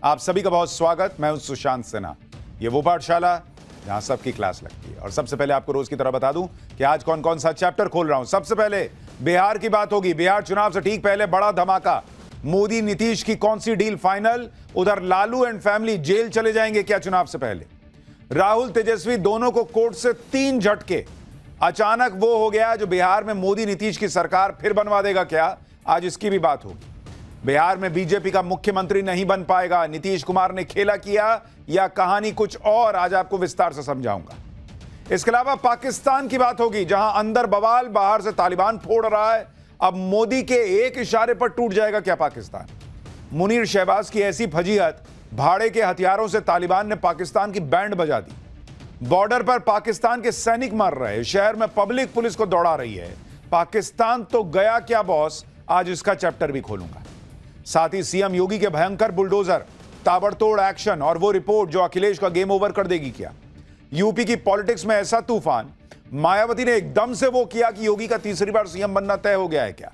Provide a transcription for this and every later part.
आप सभी का बहुत स्वागत। मैं हूं सुशांत सिन्हा। ये वो पाठशाला जहां सबकी क्लास लगती है। और सबसे पहले आपको रोज की तरह बता दूं कि आज कौन कौन सा चैप्टर खोल रहा हूं। सबसे पहले बिहार की बात होगी। बिहार चुनाव से ठीक पहले बड़ा धमाका। मोदी नीतीश की कौन सी डील फाइनल? उधर लालू एंड फैमिली जेल चले जाएंगे क्या चुनाव से पहले? राहुल तेजस्वी दोनों को कोर्ट से 3 झटके। अचानक वो हो गया जो बिहार में मोदी नीतीश की सरकार फिर बनवा देगा क्या? आज इसकी भी बात होगी। बिहार में बीजेपी का मुख्यमंत्री नहीं बन पाएगा। नीतीश कुमार ने खेला किया या कहानी कुछ और? आज आपको विस्तार से समझाऊंगा। इसके अलावा पाकिस्तान की बात होगी, जहां अंदर बवाल, बाहर से तालिबान फोड़ रहा है। अब मोदी के एक इशारे पर टूट जाएगा क्या पाकिस्तान? मुनीर शहबाज की ऐसी फजीहत, भाड़े के हथियारों से तालिबान ने पाकिस्तान की बैंड बजा दी। बॉर्डर पर पाकिस्तान के सैनिक मर रहे, शहर में पब्लिक पुलिस को दौड़ा रही है। पाकिस्तान तो गया क्या बॉस? आज इसका चैप्टर भी खोलूंगा। साथ ही सीएम योगी के भयंकर बुलडोजर, ताबड़तोड़ एक्शन और वो रिपोर्ट जो अखिलेश का गेम ओवर कर देगी क्या? यूपी की पॉलिटिक्स में ऐसा तूफान, मायावती ने एकदम से वो किया कि योगी का तीसरी बार सीएम बनना तय हो गया है क्या?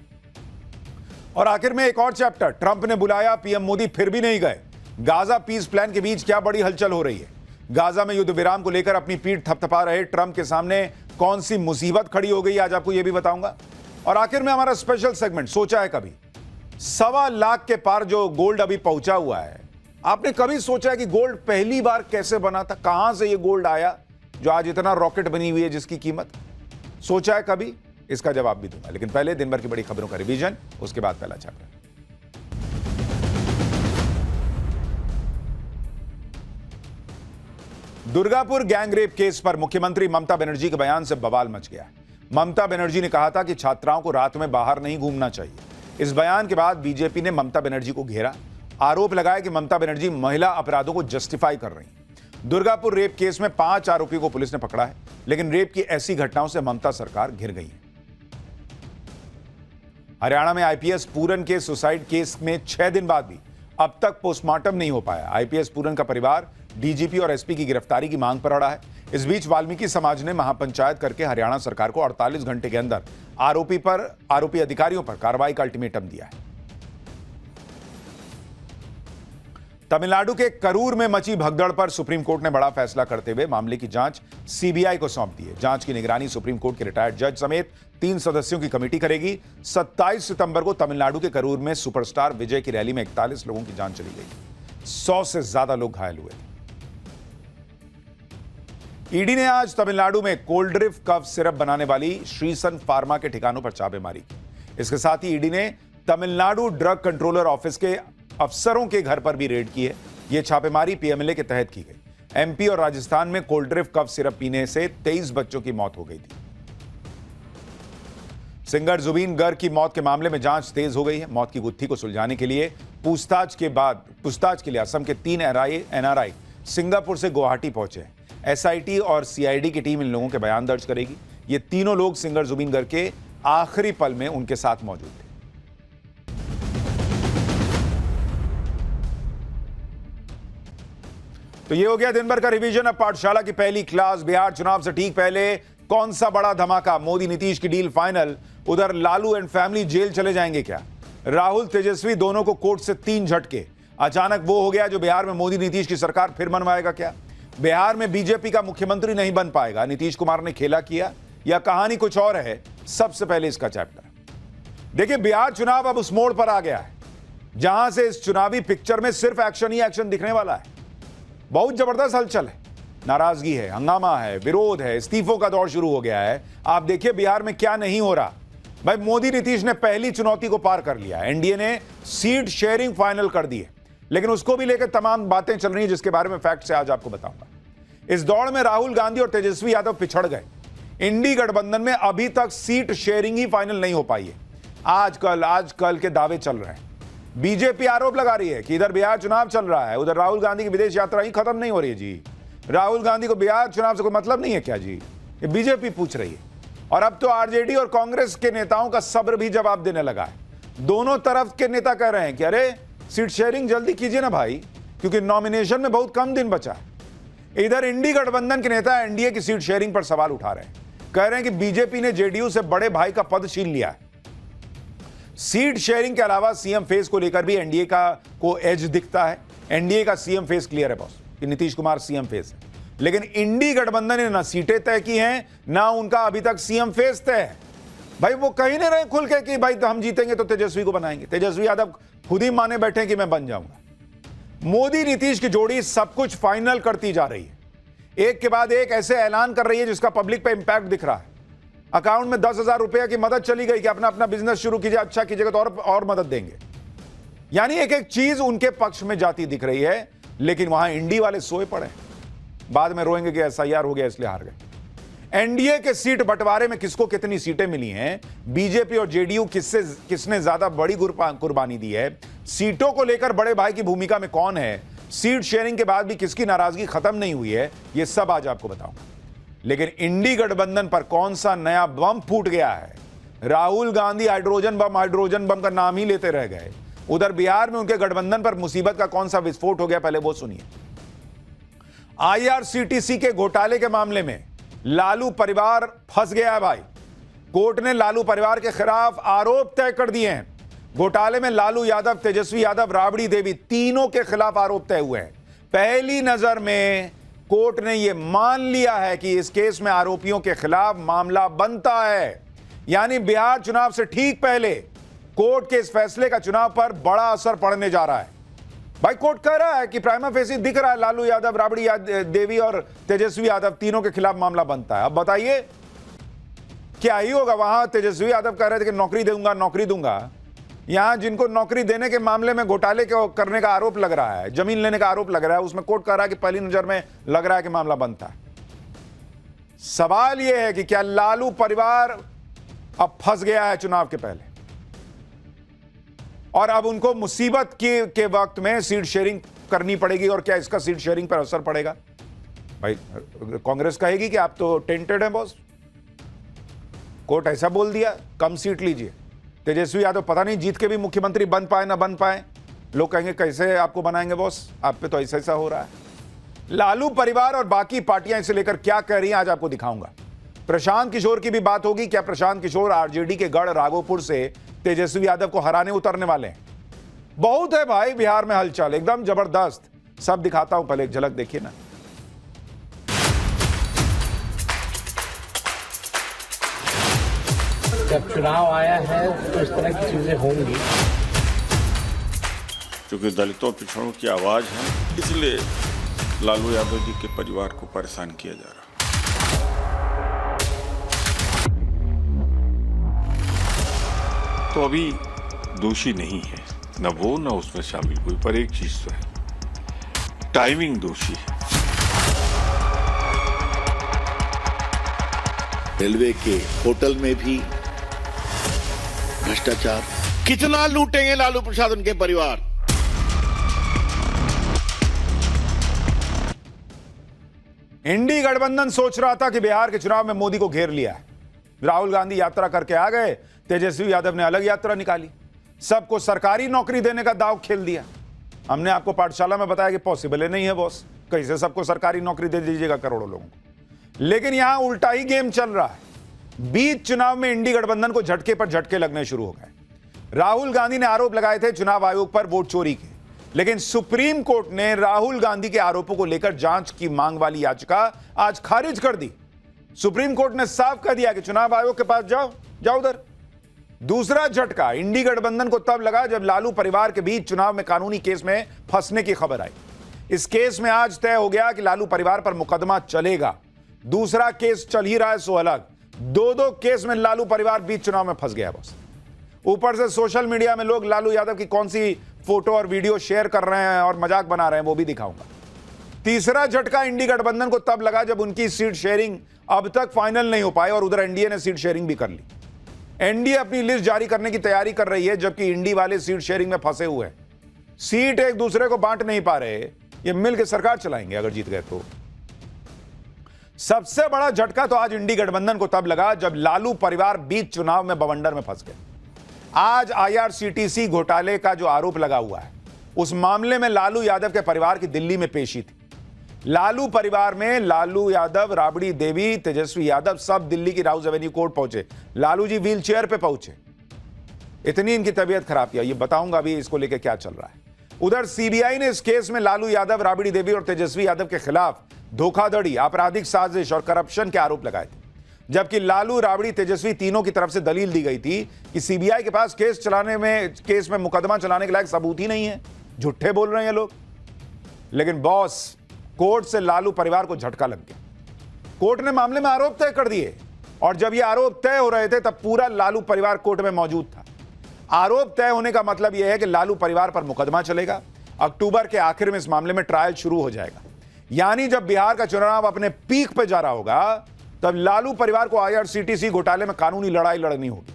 और आखिर में एक और चैप्टर, ट्रंप ने बुलाया, पीएम मोदी फिर भी नहीं गए। गाजा पीस प्लान के बीच क्या बड़ी हलचल हो रही है? गाजा में युद्ध विराम को लेकर अपनी पीठ थपथपा रहे ट्रंप के सामने कौन सी मुसीबत खड़ी हो गई, आज आपको यह भी बताऊंगा। और आखिर में हमारा स्पेशल सेगमेंट, सोचा है कभी? 1.25 लाख के पार जो गोल्ड अभी पहुंचा हुआ है, आपने कभी सोचा है कि गोल्ड पहली बार कैसे बना था? कहां से ये गोल्ड आया जो आज इतना रॉकेट बनी हुई है जिसकी कीमत? सोचा है कभी? इसका जवाब भी दूंगा, लेकिन पहले दिन भर की बड़ी खबरों का रिवीजन, उसके बाद पहला चैप्टर। दुर्गापुर गैंगरेप केस पर मुख्यमंत्री ममता बनर्जी के बयान से बवाल मच गया है। ममता बनर्जी ने कहा था कि छात्राओं को रात में बाहर नहीं घूमना चाहिए। इस बयान के बाद बीजेपी ने ममता बनर्जी को घेरा, आरोप लगाया कि ममता बनर्जी महिला अपराधों को जस्टिफाई कर रही हैं। दुर्गापुर रेप केस में 5 आरोपियों को पुलिस ने पकड़ा है, लेकिन रेप की ऐसी घटनाओं से ममता सरकार घिर गई है। हरियाणा में आईपीएस पूरन के सुसाइड केस में 6 दिन बाद भी अब तक पोस्टमार्टम नहीं हो पाया। आईपीएस पूरन का परिवार डीजीपी और एसपी की गिरफ्तारी की मांग पर अड़ा है। इस बीच वाल्मीकि समाज ने महापंचायत करके हरियाणा सरकार को 48 घंटे के अंदर आरोपी अधिकारियों पर कार्रवाई का अल्टीमेटम दिया है। तमिलनाडु के करूर में मची भगदड़ पर सुप्रीम कोर्ट ने बड़ा फैसला करते हुए मामले की जांच सीबीआई को सौंप दी है। जांच की निगरानी सुप्रीम कोर्ट के रिटायर्ड जज समेत 3 सदस्यों की कमेटी करेगी। 27 सितंबर को तमिलनाडु के करूर में सुपरस्टार विजय की रैली में 41 लोगों की जान चली गई। 100 से ज्यादा लोग घायल हुए। ईडी ने आज तमिलनाडु में कोल्ड्रिफ्ट कफ सिरप बनाने वाली श्रीसन फार्मा के ठिकानों पर छापेमारी की। इसके साथ ही ईडी ने तमिलनाडु ड्रग कंट्रोलर ऑफिस के अफसरों के घर पर भी रेड की है। यह छापेमारी पीएमएलए के तहत की गई। एमपी और राजस्थान में कोल्ड्रिफ्ट कफ सिरप पीने से 23 बच्चों की मौत हो गई थी। सिंगर जुबीन गर्ग की मौत के मामले में जांच तेज हो गई है। मौत की गुत्थी को सुलझाने के लिए पूछताछ के लिए असम के 3 एनआरआई सिंगापुर से गुवाहाटी पहुंचे हैं। एसआईटी और सीआईडी की टीम इन लोगों के बयान दर्ज करेगी। ये तीनों लोग सिंगर जुबीन गर्ग के आखिरी पल में उनके साथ मौजूद थे। तो ये हो गया दिन भर का रिवीजन। अब पाठशाला की पहली क्लास। बिहार चुनाव से ठीक पहले कौन सा बड़ा धमाका? मोदी नीतीश की डील फाइनल। उधर लालू एंड फैमिली जेल चले जाएंगे क्या? राहुल तेजस्वी दोनों को कोर्ट से 3 झटके। अचानक वो हो गया जो बिहार में मोदी नीतीश की सरकार फिर बनवाएगा क्या? बिहार में बीजेपी का मुख्यमंत्री नहीं बन पाएगा। नीतीश कुमार ने खेला किया या कहानी कुछ और है? सबसे पहले इसका चैप्टर देखिए। बिहार चुनाव अब उस मोड़ पर आ गया है जहां से इस चुनावी पिक्चर में सिर्फ एक्शन ही एक्शन दिखने वाला है। बहुत जबरदस्त हलचल है, नाराजगी है, हंगामा है, विरोध है, इस्तीफों का दौर शुरू हो गया है। आप देखिए बिहार में क्या नहीं हो रहा। भाई मोदी नीतीश ने पहली चुनौती को पार कर लिया। एनडीए ने सीट शेयरिंग फाइनल कर दी है, लेकिन उसको भी लेकर तमाम बातें चल रही हैं जिसके बारे में फैक्ट से आज आपको बताऊंगा। इस दौड़ में राहुल गांधी और तेजस्वी यादव पिछड़ गए। इंडी गठबंधन में अभी तक सीट शेयरिंग ही फाइनल नहीं हो पाई है। आजकल के दावे चल रहे हैं। बीजेपी आरोप लगा रही है कि इधर बिहार चुनाव चल रहा है, उधर राहुल गांधी की विदेश यात्रा ही खत्म नहीं हो रही है जी। राहुल गांधी को बिहार चुनाव से कोई मतलब नहीं है क्या जी? ये बीजेपी पूछ रही है। और अब तो आरजेडी और कांग्रेस के नेताओं का सब्र भी जवाब देने लगा है। दोनों तरफ के नेता कह रहे हैं कि अरे सीट शेयरिंग जल्दी कीजिए ना भाई, क्योंकि नॉमिनेशन में बहुत कम दिन बचा है। इधर इंडी गठबंधन के नेता एनडीए की सीट शेयरिंग पर सवाल उठा रहे हैं। कह रहे हैं कि बीजेपी ने जेडीयू से बड़े भाई का पद छीन लिया है। सीट शेयरिंग के अलावा सीएम फेस को लेकर भी एनडीए को एज दिखता है। एनडीए का सीएम फेस क्लियर है बॉस कि नीतीश कुमार सीएम फेस है, लेकिन इंडी गठबंधन ने ना सीटें तय की हैं, ना उनका अभी तक सीएम फेस तय है। भाई वो कहीं नहीं रहे खुल के कि भाई हम जीतेंगे तो तेजस्वी को बनाएंगे। तेजस्वी यादव खुद ही माने बैठे कि मैं बन जाऊंगा। मोदी नीतीश की जोड़ी सब कुछ फाइनल करती जा रही है, एक के बाद एक ऐसे ऐलान कर रही है जिसका पब्लिक पे इंपैक्ट दिख रहा है। अकाउंट में 10,000 रुपए की मदद चली गई कि अपना अपना बिजनेस शुरू कीजिए, अच्छा कीजिएगा तो और मदद देंगे। यानी एक एक चीज उनके पक्ष में जाती दिख रही है, लेकिन वहां इंडी वाले सोए पड़े, बाद में रोएंगे कि एसआईआर हो गया इसलिए हार गए। एनडीए के सीट बंटवारे में किसको कितनी सीटें मिली हैं, बीजेपी और जेडीयू किसने ज्यादा बड़ी कुर्बानी दी है, सीटों को लेकर बड़े भाई की भूमिका में कौन है, सीट शेयरिंग के बाद भी किसकी नाराजगी खत्म नहीं हुई है, यह सब आज आपको बताऊंगा। लेकिन इंडी गठबंधन पर कौन सा नया बम फूट गया है। राहुल गांधी हाइड्रोजन बम का नाम ही लेते रह गए। उधर बिहार में उनके गठबंधन पर मुसीबत का कौन सा विस्फोट हो गया, पहले वो सुनिए। आईआरसीटीसी के घोटाले के मामले में लालू परिवार फंस गया है भाई। कोर्ट ने लालू परिवार के खिलाफ आरोप तय कर दिए हैं। घोटाले में लालू यादव, तेजस्वी यादव, राबड़ी देवी तीनों के खिलाफ आरोप तय हुए हैं। पहली नजर में कोर्ट ने यह मान लिया है कि इस केस में आरोपियों के खिलाफ मामला बनता है। यानी बिहार चुनाव से ठीक पहले कोर्ट के इस फैसले का चुनाव पर बड़ा असर पड़ने जा रहा है। भाई कोर्ट कह रहा है कि प्राइमा फेसी दिख रहा है लालू यादव, राबड़ी देवी और तेजस्वी यादव तीनों के खिलाफ मामला बनता है। अब बताइए क्या ही होगा। वहां तेजस्वी यादव कह रहे थे कि नौकरी दूंगा। यहां जिनको नौकरी देने के मामले में घोटाले करने का आरोप लग रहा है, जमीन लेने का आरोप लग रहा है, उसमें कोर्ट कह रहा है कि पहली नजर में लग रहा है कि मामला बनता है। सवाल यह है कि क्या लालू परिवार अब फंस गया है चुनाव के पहले, और अब उनको मुसीबत के वक्त में सीट शेयरिंग करनी पड़ेगी, और क्या इसका सीट शेयरिंग पर असर पड़ेगा। भाई कांग्रेस कहेगी कि आप तो टेंटेड हैं बॉस, कोर्ट ऐसा बोल दिया कम सीट लीजिए। तेजस्वी यादव पता नहीं जीत के भी मुख्यमंत्री बन पाए ना बन पाए, लोग कहेंगे कैसे आपको बनाएंगे बॉस, आप पे तो ऐसा हो रहा है। लालू परिवार और बाकी पार्टियां इसे लेकर क्या कह रही हैं आज आपको दिखाऊंगा। प्रशांत किशोर की भी बात होगी। क्या प्रशांत किशोर आरजेडी के गढ़ राघोपुर से तेजस्वी यादव को हराने उतरने वाले हैं? बहुत है भाई बिहार में हलचल, एकदम जबरदस्त। सब दिखाता हूं, पहले एक झलक देखिए ना। जब चुनाव आया है तो इस तरह की चीजें होंगी। क्योंकि दलितों पिछड़ों की आवाज है, इसलिए लालू यादव जी के परिवार को परेशान किया जा रहा। तो अभी दोषी नहीं है, न वो न उसमें शामिल कोई, पर एक चीज तो है, टाइमिंग दोषी है। रेलवे के होटल में भी भ्रष्टाचार, कितना लूटेंगे लालू प्रसाद उनके परिवार। इंडी गठबंधन सोच रहा था कि बिहार के चुनाव में मोदी को घेर लिया है। राहुल गांधी यात्रा करके आ गए, तेजस्वी यादव ने अलग यात्रा निकाली, सबको सरकारी नौकरी देने का दाव खेल दिया। हमने आपको पाठशाला में बताया कि पॉसिबल ही नहीं है बॉस, कैसे सबको सरकारी नौकरी दे दीजिएगा करोड़ों लोगों को। लेकिन यहां उल्टा ही गेम चल रहा है। बीच चुनाव में इंडी गठबंधन को झटके पर झटके लगने शुरू हो गए। राहुल गांधी ने आरोप लगाए थे चुनाव आयोग पर वोट चोरी के, लेकिन सुप्रीम कोर्ट ने राहुल गांधी के आरोपों को लेकर जांच की मांग वाली याचिका आज खारिज कर दी। सुप्रीम कोर्ट ने साफ कह दिया कि चुनाव आयोग के पास जाओ उधर। दूसरा झटका इंडी गठबंधन को तब लगा जब लालू परिवार के बीच चुनाव में कानूनी केस में फंसने की खबर आई। इस केस में आज तय हो गया कि लालू परिवार पर मुकदमा चलेगा। दूसरा केस चल ही रहा है सो अलग, दो केस में लालू परिवार बीच चुनाव में फंस गया बस। ऊपर से सोशल मीडिया में लोग लालू यादव की कौन सी फोटो और वीडियो शेयर कर रहे हैं और मजाक बना रहे हैं, वो भी दिखाऊंगा। तीसरा झटका इंडी गठबंधन को तब लगा जब उनकी सीट शेयरिंग अब तक फाइनल नहीं हो पाई, और उधर एनडीए ने सीट शेयरिंग भी कर ली। एनडीए अपनी लिस्ट जारी करने की तैयारी कर रही है, जबकि इंडी वाले सीट शेयरिंग में फंसे हुए हैं। सीट एक दूसरे को बांट नहीं पा रहे, ये मिलकर सरकार चलाएंगे अगर जीत गए तो। सबसे बड़ा झटका तो आज इंडी गठबंधन को तब लगा जब लालू परिवार बीच चुनाव में बवंडर में फंस गए। आज आईआरसीटीसी घोटाले का जो आरोप लगा हुआ है, उस मामले में लालू यादव के परिवार की दिल्ली में पेशी थी। लालू परिवार में लालू यादव, राबड़ी देवी, तेजस्वी यादव सब दिल्ली की राउज एवेन्यू कोर्ट पहुंचे। लालू जी व्हीलचेयर पे पहुंचे, इतनी इनकी तबीयत खराब किया। ये बताऊंगा अभी इसको लेकर क्या चल रहा है। उधर सीबीआई ने इस केस में लालू यादव, राबड़ी देवी और तेजस्वी यादव के खिलाफ धोखाधड़ी, आपराधिक साजिश और करप्शन के आरोप लगाए थे। जबकि लालू, राबड़ी, तेजस्वी तीनों की तरफ से दलील दी गई थी कि सीबीआई के पास केस में मुकदमा चलाने के लायक सबूत ही नहीं है, झूठे बोल रहे हैं ये लोग। लेकिन बॉस, कोर्ट से लालू परिवार को झटका लग गया। कोर्ट ने मामले में आरोप तय कर दिए और जब ये आरोप तय हो रहे थे तब पूरा लालू परिवार कोर्ट में मौजूद था। आरोप तय होने का मतलब यह है कि लालू परिवार पर मुकदमा चलेगा। अक्टूबर के आखिर में इस मामले में ट्रायल शुरू हो जाएगा। यानी जब बिहार का चुनाव अपने पीक पे जा रहा होगा तब लालू परिवार को आईआरसीटीसी घोटाले में कानूनी लड़ाई लड़नी होगी।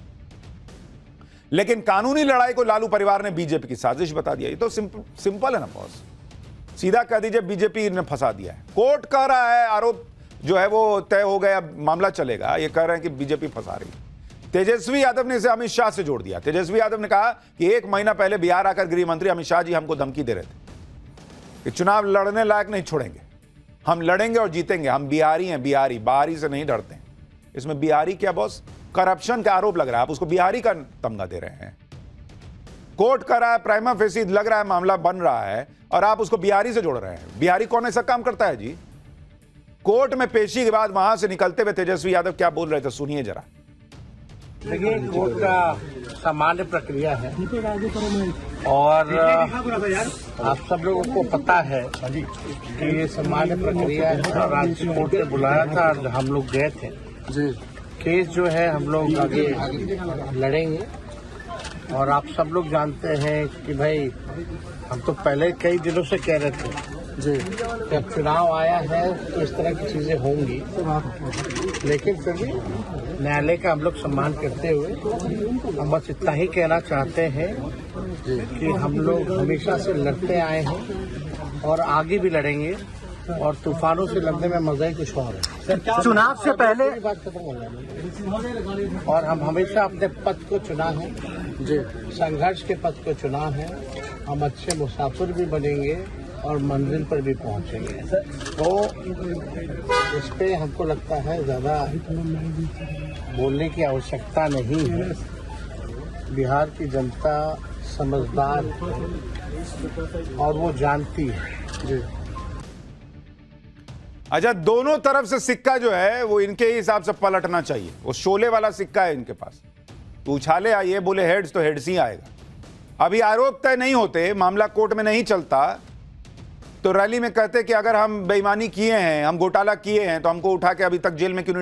लेकिन कानूनी लड़ाई को लालू परिवार ने बीजेपी की साजिश बता दिया। ये तो सिंपल है ना बॉस, सीधा कह दीजिए बीजेपी ने फंसा दिया है। कोर्ट कह रहा है आरोप जो है वो तय हो गया, मामला चलेगा। ये कह रहे हैं कि बीजेपी फंसा रही है। तेजस्वी यादव ने इसे अमित शाह से जोड़ दिया। तेजस्वी यादव ने कहा कि 1 महीना पहले बिहार आकर गृह मंत्री अमित शाह जी हमको धमकी दे रहे थे कि चुनाव लड़ने लायक नहीं छोड़ेंगे, हम लड़ेंगे और जीतेंगे, हम बिहारी हैं, बिहारी, बाहरी से नहीं डरते हैं। इसमें बिहारी क्या बॉस, करप्शन का आरोप लग रहा है, आप उसको बिहारी का तमगा दे रहे हैं। कोर्ट कर रहा है, प्राइमा फेसी लग रहा है, मामला बन रहा है और आप उसको बिहारी से जोड़ रहे हैं। बिहारी कौन ऐसा काम करता है जी? कोर्ट में पेशी के बाद वहां से निकलते हुए तेजस्वी यादव क्या बोल रहे थे, सुनिए जरा। देखिए, कोर्ट का सामान्य प्रक्रिया है और आप सब लोगों को पता है कि ये सामान्य प्रक्रिया है और आज कोर्ट ने बुलाया था और हम लोग गए थे जी। केस जो है हम लोग आगे लड़ेंगे और आप सब लोग जानते हैं कि भाई हम तो पहले कई दिनों से कह रहे थे जी, जब चुनाव आया है तो इस तरह की चीजें होंगी, लेकिन फिर भी न्यायालय का हम लोग सम्मान करते हुए हम बस इतना ही कहना चाहते हैं कि हम लोग हमेशा से लड़ते आए हैं और आगे भी लड़ेंगे और तूफानों से लड़ने में मजा ही कुछ और है। चुनाव से पहले बात खत्म हो जाएगी और हम हमेशा अपने पथ को चुना है जी, संघर्ष के पथ को चुना है। हम अच्छे मुसाफिर भी बनेंगे और मंजिल पर भी पहुंचेंगे। तो इस पे हमको लगता है ज़्यादा बोलने की आवश्यकता नहीं है। बिहार की जनता समझदार है और वो जानती है जी। अच्छा, दोनों तरफ से सिक्का जो है वो इनके हिसाब से पलटना चाहिए। वो शोले वाला सिक्का है इनके पास, तो उछाले आइए, बोले हेड्स तो हेड्स ही आएगा। अभी आरोप तय नहीं होते, मामला कोर्ट में नहीं चलता, तो रैली में कहते कि अगर हम बेईमानी किए हैं, हम घोटाला किए हैं, तो हमको उठा के अभी तक जेल में क्यों नहीं